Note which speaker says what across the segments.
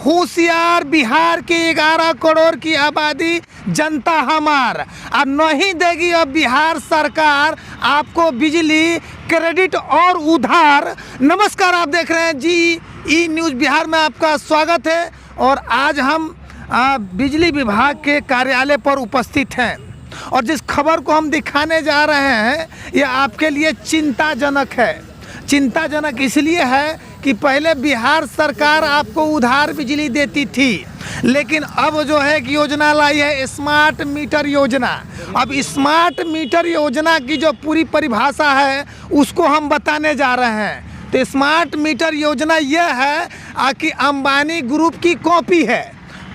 Speaker 1: होशियार बिहार की 11 करोड़ की आबादी जनता हमार अब नहीं देगी। अब बिहार सरकार आपको बिजली क्रेडिट और उधार। नमस्कार, आप देख रहे हैं जी न्यूज़ बिहार में आपका स्वागत है। और आज हम बिजली विभाग के कार्यालय पर उपस्थित हैं और जिस खबर को हम दिखाने जा रहे हैं यह आपके लिए चिंताजनक है। चिंताजनक इसलिए है कि पहले बिहार सरकार आपको उधार बिजली देती थी, लेकिन अब जो है कि योजना लाई है स्मार्ट मीटर योजना। अब स्मार्ट मीटर योजना की जो पूरी परिभाषा है उसको हम बताने जा रहे हैं। तो स्मार्ट मीटर योजना यह है कि अंबानी ग्रुप की कॉपी है।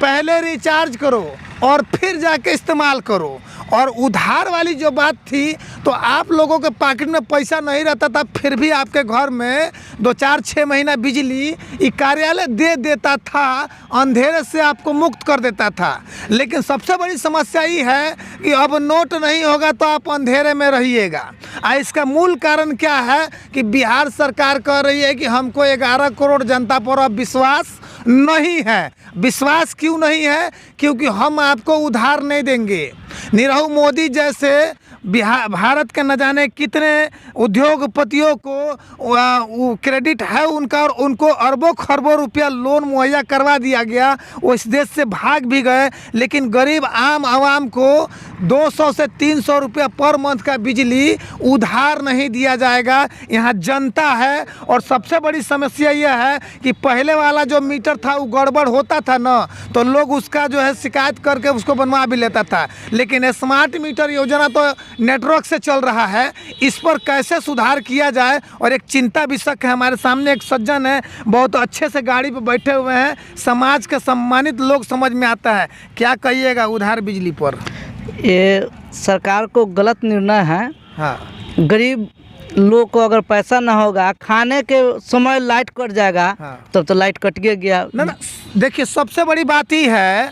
Speaker 1: पहले रिचार्ज करो और फिर जाके इस्तेमाल करो। और उधार वाली जो बात थी तो आप लोगों के पॉकेट में पैसा नहीं रहता था, फिर भी आपके घर में 2-4-6 महीना बिजली ये कार्यालय दे देता था, अंधेरे से आपको मुक्त कर देता था। लेकिन सबसे बड़ी समस्या ये है कि अब नोट नहीं होगा तो आप अंधेरे में रहिएगा। इसका मूल कारण क्या है कि बिहार सरकार कह रही है कि हमको 11 करोड़ जनता पर अब विश्वास नहीं है। विश्वास क्यों नहीं है? क्योंकि हम आपको उधार नहीं देंगे। नीरव मोदी जैसे भारत के न जाने कितने उद्योगपतियों को क्रेडिट है उनका और उनको अरबों खरबों रुपया लोन मुहैया करवा दिया गया। वो इस देश से भाग भी गए, लेकिन गरीब आम आवाम को 200 से 300 रुपया पर मंथ का बिजली उधार नहीं दिया जाएगा। यहाँ जनता है। और सबसे बड़ी समस्या यह है कि पहले वाला जो मीटर था वो गड़बड़ होता था ना, तो लोग उसका जो है शिकायत करके उसको बनवा भी लेता था। लेकिन स्मार्ट मीटर योजना तो नेटवर्क से चल रहा है, इस पर कैसे सुधार किया जाए। और एक चिंता विषय है। हमारे सामने एक सज्जन है, बहुत अच्छे से गाड़ी पे बैठे हुए हैं, समाज के सम्मानित लोग समझ में आता है। क्या कहिएगा उधार बिजली पर?
Speaker 2: ये सरकार को गलत निर्णय है।
Speaker 1: हाँ,
Speaker 2: गरीब लोग को अगर पैसा ना होगा, खाने के समय लाइट कट जाएगा।
Speaker 1: हाँ।
Speaker 2: तब तो लाइट कट गया
Speaker 1: ना। देखिए, सबसे बड़ी बात ही है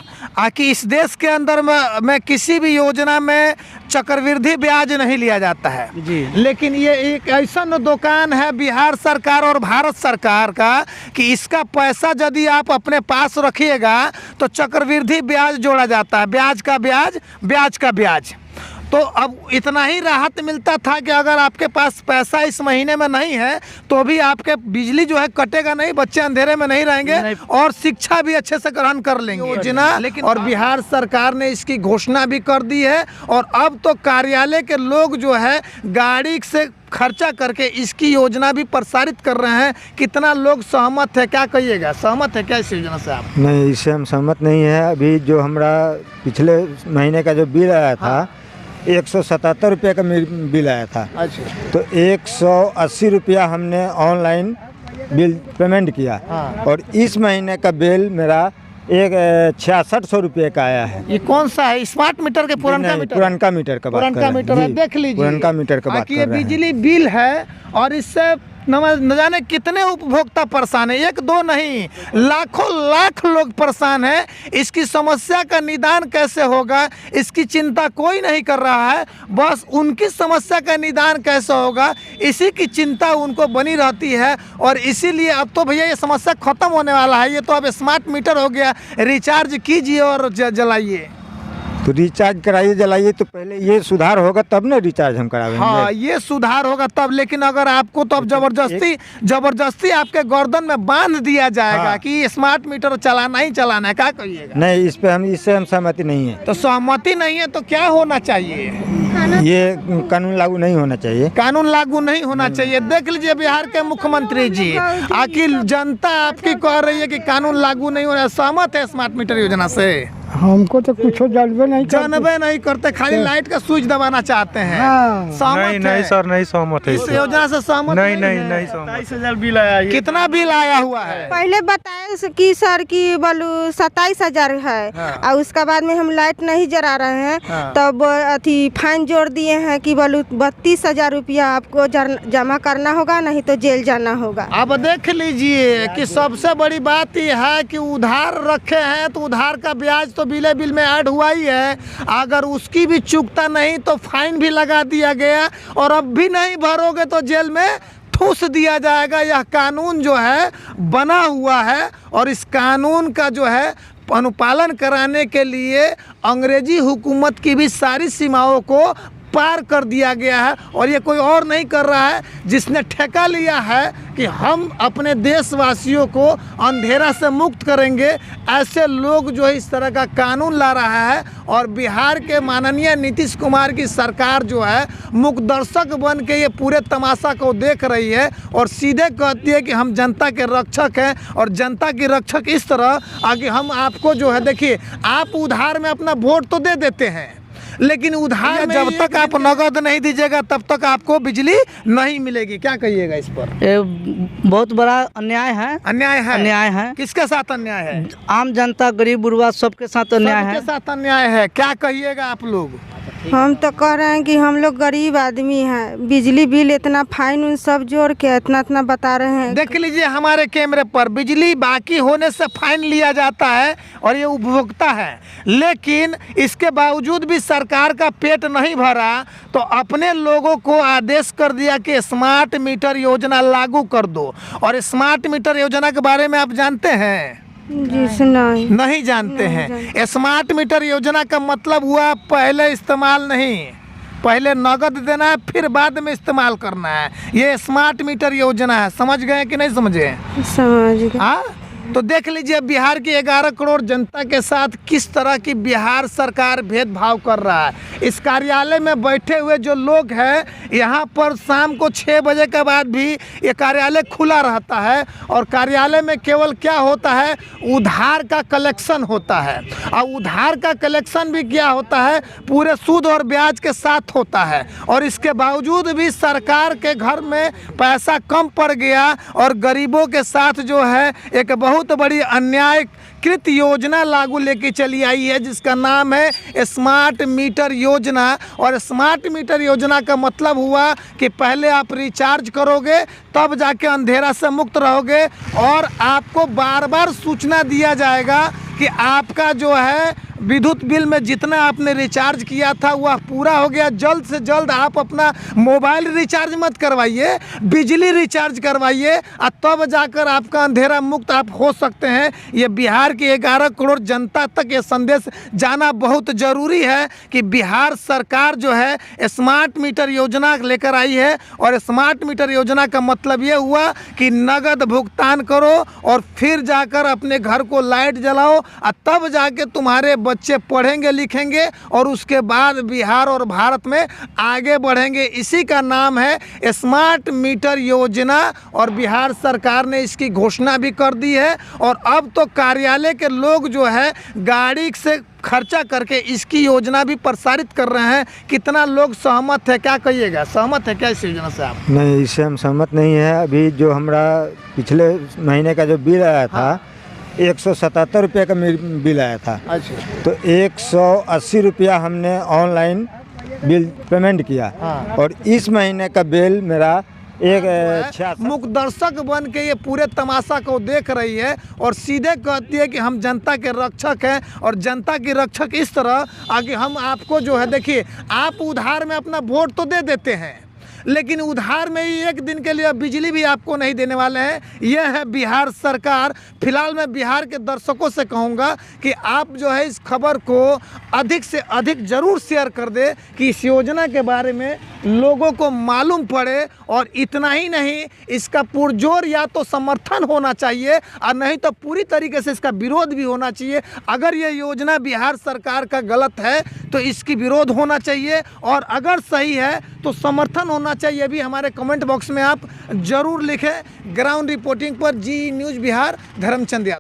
Speaker 1: कि इस देश के अंदर में किसी भी योजना में चक्रवृद्धि ब्याज नहीं लिया जाता है
Speaker 2: जी।
Speaker 1: लेकिन ये एक ऐसा दुकान है बिहार सरकार और भारत सरकार का कि इसका पैसा यदि आप अपने पास रखिएगा तो चक्रवृद्धि ब्याज जोड़ा जाता है। ब्याज का ब्याज, ब्याज का ब्याज। तो अब इतना ही राहत मिलता था कि अगर आपके पास पैसा इस महीने में नहीं है तो भी आपके बिजली जो है कटेगा नहीं, बच्चे अंधेरे में नहीं रहेंगे और शिक्षा भी अच्छे से ग्रहण कर लेंगे योजना। लेकिन और बिहार सरकार ने इसकी घोषणा भी कर दी है और अब तो कार्यालय के लोग जो है गाड़ी से खर्चा करके इसकी योजना भी प्रसारित कर रहे हैं। कितना लोग सहमत है? क्या कहिएगा, सहमत है क्या इस योजना से आप?
Speaker 3: नहीं, इससे हम सहमत नहीं है। अभी जो हमारा पिछले महीने का जो बिल आया था 177 रुपये का बिल आया था।
Speaker 1: अच्छा।
Speaker 3: तो 180 रुपया हमने ऑनलाइन बिल पेमेंट किया।
Speaker 1: हाँ।
Speaker 3: और इस महीने का बिल मेरा 6600 रुपये का आया है।
Speaker 1: ये कौन सा है? स्मार्ट मीटर के पुरानका मीटर?
Speaker 3: पुरानका मीटर का बात कर रहे हैं।
Speaker 1: मीटर है, देख लीजिए।
Speaker 3: पुरानका मीटर का बात कर
Speaker 1: ये
Speaker 3: रहे हैं।
Speaker 1: बिजली बिल है और इससे न जाने कितने उपभोक्ता परेशान है। एक दो नहीं, लाखों लाख लोग परेशान हैं। इसकी समस्या का निदान कैसे होगा इसकी चिंता कोई नहीं कर रहा है। बस उनकी समस्या का निदान कैसे होगा इसी की चिंता उनको बनी रहती है। और इसीलिए अब तो भैया ये समस्या खत्म होने वाला है। ये तो अब स्मार्ट मीटर हो गया, रिचार्ज कीजिए और जलाइए।
Speaker 3: तो रिचार्ज कराइए, जलाइए। तो पहले ये सुधार होगा तब ना रिचार्ज हम कराएंगे।
Speaker 1: हाँ, ये सुधार होगा तब। लेकिन अगर आपको तो अब जबरदस्ती आपके गर्दन में बांध दिया जाएगा। हाँ। कि स्मार्ट मीटर चलाना ही चलाना है, क्या कहिएगा?
Speaker 3: नहीं, इससे हम सहमति नहीं है।
Speaker 1: तो सहमति नहीं है तो क्या होना चाहिए?
Speaker 3: ये कानून लागू नहीं होना चाहिए।
Speaker 1: कानून लागू नहीं होना चाहिए। देख लीजिए बिहार के मुख्यमंत्री जी, आखिर जनता आपकी कह रही है कि कानून लागू नहीं होना। सहमत है स्मार्ट मीटर योजना से?
Speaker 4: हमको तो कुछ जानबे नहीं
Speaker 1: करते, खाली लाइट का स्विच दबाना चाहते हैं।
Speaker 4: हाँ।
Speaker 5: नहीं सर, नहीं सहमत है।
Speaker 1: इस योजना से सहमत
Speaker 5: नहीं सहमत।
Speaker 4: 27,000 बिल आया।
Speaker 1: कितना बिल आया हुआ है?
Speaker 6: पहले बताए कि सर की बोलू 27,000 है।
Speaker 1: हाँ।
Speaker 6: और उसके बाद में हम लाइट नहीं जला रहे हैं।
Speaker 1: हाँ।
Speaker 6: तब अथी फाइन जोड़ दिए हैं कि बोलू 32,000 रुपया आपको जमा करना होगा, नहीं तो जेल जाना होगा।
Speaker 1: अब देख लीजिए कि सबसे बड़ी बात यह है कि उधार रखे हैं तो उधार का ब्याज तो बिल में ऐड हुआ ही है। अगर उसकी भी चुकता नहीं तो फाइन भी लगा दिया गया और अब भी नहीं भरोगे तो जेल में ठूस दिया जाएगा। यह कानून जो है बना हुआ है और इस कानून का जो है अनुपालन कराने के लिए अंग्रेजी हुकूमत की भी सारी सीमाओं को पार कर दिया गया है और ये कोई और नहीं कर रहा है, जिसने ठेका लिया है कि हम अपने देशवासियों को अंधेरा से मुक्त करेंगे। ऐसे लोग जो है इस तरह का कानून ला रहा है और बिहार के माननीय नीतीश कुमार की सरकार जो है मुखदर्शक बन के ये पूरे तमाशा को देख रही है और सीधे कहती है कि हम जनता के रक्षक हैं। और जनता की रक्षक इस तरह आगे हम आपको जो है, देखिए आप उधार में अपना वोट तो दे देते हैं, लेकिन उधार में जब तक आप नगद नहीं दीजिएगा तब तक आपको बिजली नहीं मिलेगी। क्या कहिएगा इस पर?
Speaker 2: ये बहुत बड़ा अन्याय है।
Speaker 1: अन्याय है।
Speaker 2: अन्याय है।
Speaker 1: किसके साथ अन्याय है?
Speaker 2: आम जनता, गरीब गुरबा सबके साथ अन्याय है।
Speaker 1: सबके साथ अन्याय है। क्या कहिएगा आप लोग?
Speaker 6: हम तो कह रहे हैं कि हम लोग गरीब आदमी हैं, बिजली बिल इतना फाइन उन सब जोड़ के इतना इतना बता रहे हैं।
Speaker 1: देख लीजिए हमारे कैमरे पर, बिजली बाकी होने से फाइन लिया जाता है और ये उपभोक्ता है, लेकिन इसके बावजूद भी सरकार का पेट नहीं भरा तो अपने लोगों को आदेश कर दिया कि स्मार्ट मीटर योजना लागू कर दो। और स्मार्ट मीटर योजना के बारे में आप जानते हैं?
Speaker 6: जी
Speaker 1: नहीं जानते हैं। स्मार्ट मीटर योजना का मतलब हुआ पहले इस्तेमाल नहीं, पहले नगद देना है फिर बाद में इस्तेमाल करना है। ये स्मार्ट मीटर योजना है। समझ गए कि नहीं समझे?
Speaker 6: समझ गए।
Speaker 1: हाँ, तो देख लीजिए बिहार की 11 करोड़ जनता के साथ किस तरह की बिहार सरकार भेदभाव कर रहा है। इस कार्यालय में बैठे हुए जो लोग हैं, यहाँ पर शाम को 6 बजे के बाद भी ये कार्यालय खुला रहता है और कार्यालय में केवल क्या होता है, उधार का कलेक्शन होता है। और उधार का कलेक्शन भी क्या होता है, पूरे सूद और ब्याज के साथ होता है। और इसके बावजूद भी सरकार के घर में पैसा कम पड़ गया और गरीबों के साथ जो है एक बहुत बड़ी अन्यायकृत योजना लागू लेके चली आई है, जिसका नाम है स्मार्ट मीटर योजना। और स्मार्ट मीटर योजना का मतलब हुआ कि पहले आप रिचार्ज करोगे तब जाके अंधेरा से मुक्त रहोगे और आपको बार बार सूचना दिया जाएगा कि आपका जो है विद्युत बिल में जितना आपने रिचार्ज किया था वह पूरा हो गया। जल्द से जल्द आप अपना मोबाइल रिचार्ज मत करवाइए, बिजली रिचार्ज करवाइए और तब जाकर आपका अंधेरा मुक्त आप हो सकते हैं। ये बिहार की 11 करोड़ जनता तक ये संदेश जाना बहुत ज़रूरी है कि बिहार सरकार जो है स्मार्ट मीटर योजना लेकर आई है। और स्मार्ट मीटर योजना का मतलब ये हुआ कि नगद भुगतान करो और फिर जाकर अपने घर को लाइट जलाओ और तब जाके तुम्हारे बच्चे पढ़ेंगे लिखेंगे और उसके बाद बिहार और भारत में आगे बढ़ेंगे। इसी का नाम है स्मार्ट मीटर योजना और बिहार सरकार ने इसकी घोषणा भी कर दी है। और अब तो कार्यालय के लोग जो है गाड़ी से खर्चा करके इसकी योजना भी प्रसारित कर रहे हैं। कितना लोग सहमत है? क्या कहिएगा, सहमत है क्या इस योजना से आप?
Speaker 3: नहीं, इससे हम सहमत नहीं है। अभी जो हमारा पिछले महीने का जो बिल आया था 177 रुपये का बिल आया था।
Speaker 1: अच्छा।
Speaker 3: तो 180 रुपया हमने ऑनलाइन बिल पेमेंट किया।
Speaker 1: हाँ।
Speaker 3: और इस महीने का बिल मेरा एक
Speaker 1: मुखदर्शक बन के ये पूरे तमाशा को देख रही है और सीधे कहती है कि हम जनता के रक्षक हैं। और जनता की रक्षक इस तरह आगे हम आपको जो है, देखिए आप उधार में अपना वोट तो दे देते हैं, लेकिन उधार में ही एक दिन के लिए बिजली भी आपको नहीं देने वाले हैं। यह है बिहार सरकार। फिलहाल मैं बिहार के दर्शकों से कहूँगा कि आप जो है इस खबर को अधिक से अधिक ज़रूर शेयर कर दे कि इस योजना के बारे में लोगों को मालूम पड़े। और इतना ही नहीं, इसका पुरजोर या तो समर्थन होना चाहिए और नहीं तो पूरी तरीके से इसका विरोध भी होना चाहिए। अगर ये योजना बिहार सरकार का गलत है तो इसकी विरोध होना चाहिए और अगर सही है तो समर्थन होना चाहिए। भी हमारे कमेंट बॉक्स में आप ज़रूर लिखें। ग्राउंड रिपोर्टिंग पर जी न्यूज़ बिहार, धर्मचंद यादव।